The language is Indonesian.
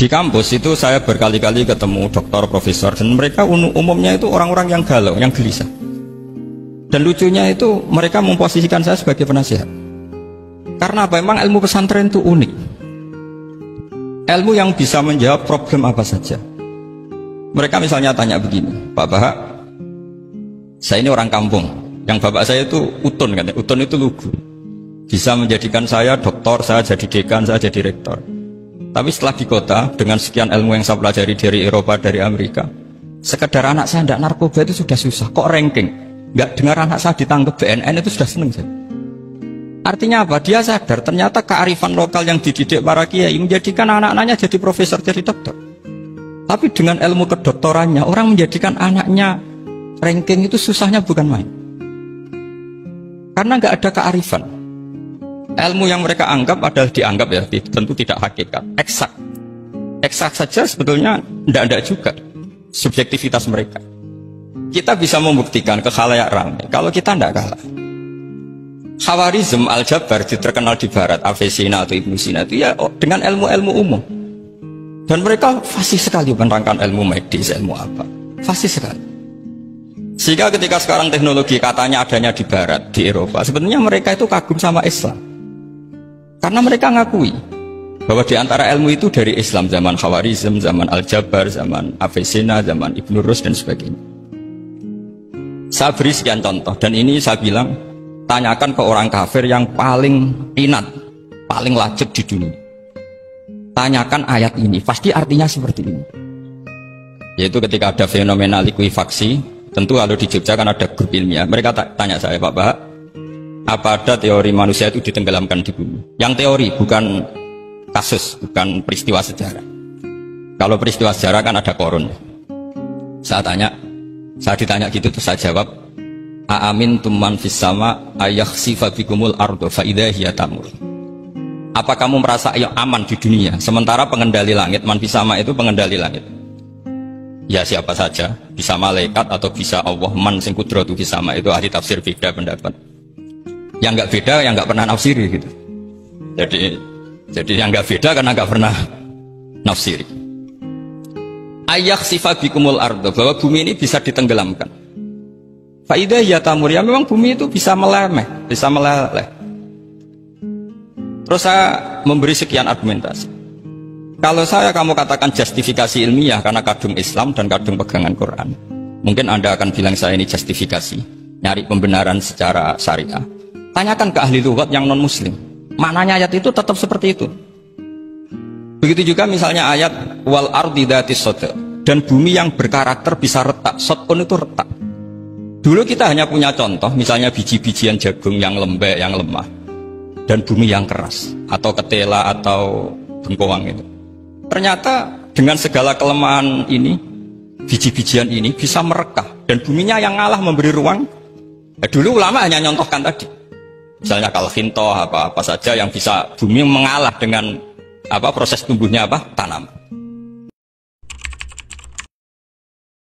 Di kampus itu saya berkali-kali ketemu dokter, profesor, dan mereka umumnya itu orang-orang yang galau, yang gelisah. Dan lucunya itu mereka memposisikan saya sebagai penasihat. Karena apa? Memang ilmu pesantren itu unik. Ilmu yang bisa menjawab problem apa saja. Mereka misalnya tanya begini, Pak Bahak, saya ini orang kampung, yang bapak saya itu utun, katanya. Utun itu lugu. Bisa menjadikan saya doktor, saya jadi dekan, saya jadi rektor. Tapi setelah di kota, dengan sekian ilmu yang saya pelajari dari Eropa, dari Amerika, sekedar anak saya tidak narkoba itu sudah susah. Kok ranking? Nggak dengar anak saya ditangkap BNN itu sudah seneng saya. Artinya apa? Dia sadar ternyata kearifan lokal yang dididik para kiai menjadikan anak-anaknya jadi profesor, jadi dokter. Tapi dengan ilmu kedoktorannya, orang menjadikan anaknya ranking itu susahnya bukan main. Karena nggak ada kearifan. Ilmu yang mereka anggap adalah dianggap ya, tentu tidak hakikat, eksak. Eksak saja sebetulnya tidak juga subjektivitas mereka. Kita bisa membuktikan ke khalayak ramai kalau kita tidak kalah. Khawarizm Al-Jabar terkenal di barat, Avicenna atau Ibnu Sina itu ya dengan ilmu-ilmu umum. Dan mereka fasih sekali menerangkan ilmu medis, ilmu apa. Fasih sekali. Sehingga ketika sekarang teknologi katanya adanya di barat, di Eropa, sebenarnya mereka itu kagum sama Islam. Karena mereka ngakui bahwa di antara ilmu itu dari Islam, zaman Khawarizm, zaman Al-Jabar, zaman Avicenna, zaman Ibnu Rus dan sebagainya. Saya beri sekian contoh dan ini saya bilang tanyakan ke orang kafir yang paling inat, paling lajeb di dunia. Tanyakan ayat ini, pasti artinya seperti ini. Yaitu ketika ada fenomena likuifaksi, tentu kalau di Jogja kan ada grup ilmiah. Mereka tanya saya, Pak Bahak, apa ada teori manusia itu ditenggelamkan di bumi? Yang teori, bukan kasus, bukan peristiwa sejarah. Kalau peristiwa sejarah kan ada korun. Saya ditanya gitu terus saya jawab, Aamin tumman fis sama ayakhsifa bikumul ardo fa idza hiya tamur. Apa kamu merasa aman di dunia sementara pengendali langit, man fis sama itu pengendali langit? Ya siapa saja, bisa malaikat atau bisa Allah, man sing kudratu fis sama, itu ahli tafsir beda pendapat. Yang nggak beda, yang nggak pernah nafsiri gitu. Jadi yang nggak beda karena nggak pernah nafsiri. Ayak sifat bikumul ardo, bahwa bumi ini bisa ditenggelamkan. Faidah ya tamur, ya memang bumi itu bisa meleleh, bisa meleleh. Terus saya memberi sekian argumentasi. Kalau kamu katakan justifikasi ilmiah karena kadung Islam dan kadung pegangan Quran, mungkin Anda akan bilang saya ini justifikasi, nyari pembenaran secara syariah. Tanyakan ke ahli lughat yang non-muslim, maknanya ayat itu tetap seperti itu. Begitu juga misalnya ayat wal ardi dzatis sodq, dan bumi yang berkarakter bisa retak. Sodqun itu retak. Dulu kita hanya punya contoh, misalnya biji-bijian jagung yang lembek, yang lemah, dan bumi yang keras, atau ketela atau bengkoang itu. Ternyata dengan segala kelemahan ini, biji-bijian ini bisa merekah, dan buminya yang ngalah memberi ruang. Dulu ulama hanya nyontohkan tadi. Misalnya kalfintoh apa saja yang bisa bumi mengalah dengan proses tumbuhnya tanam.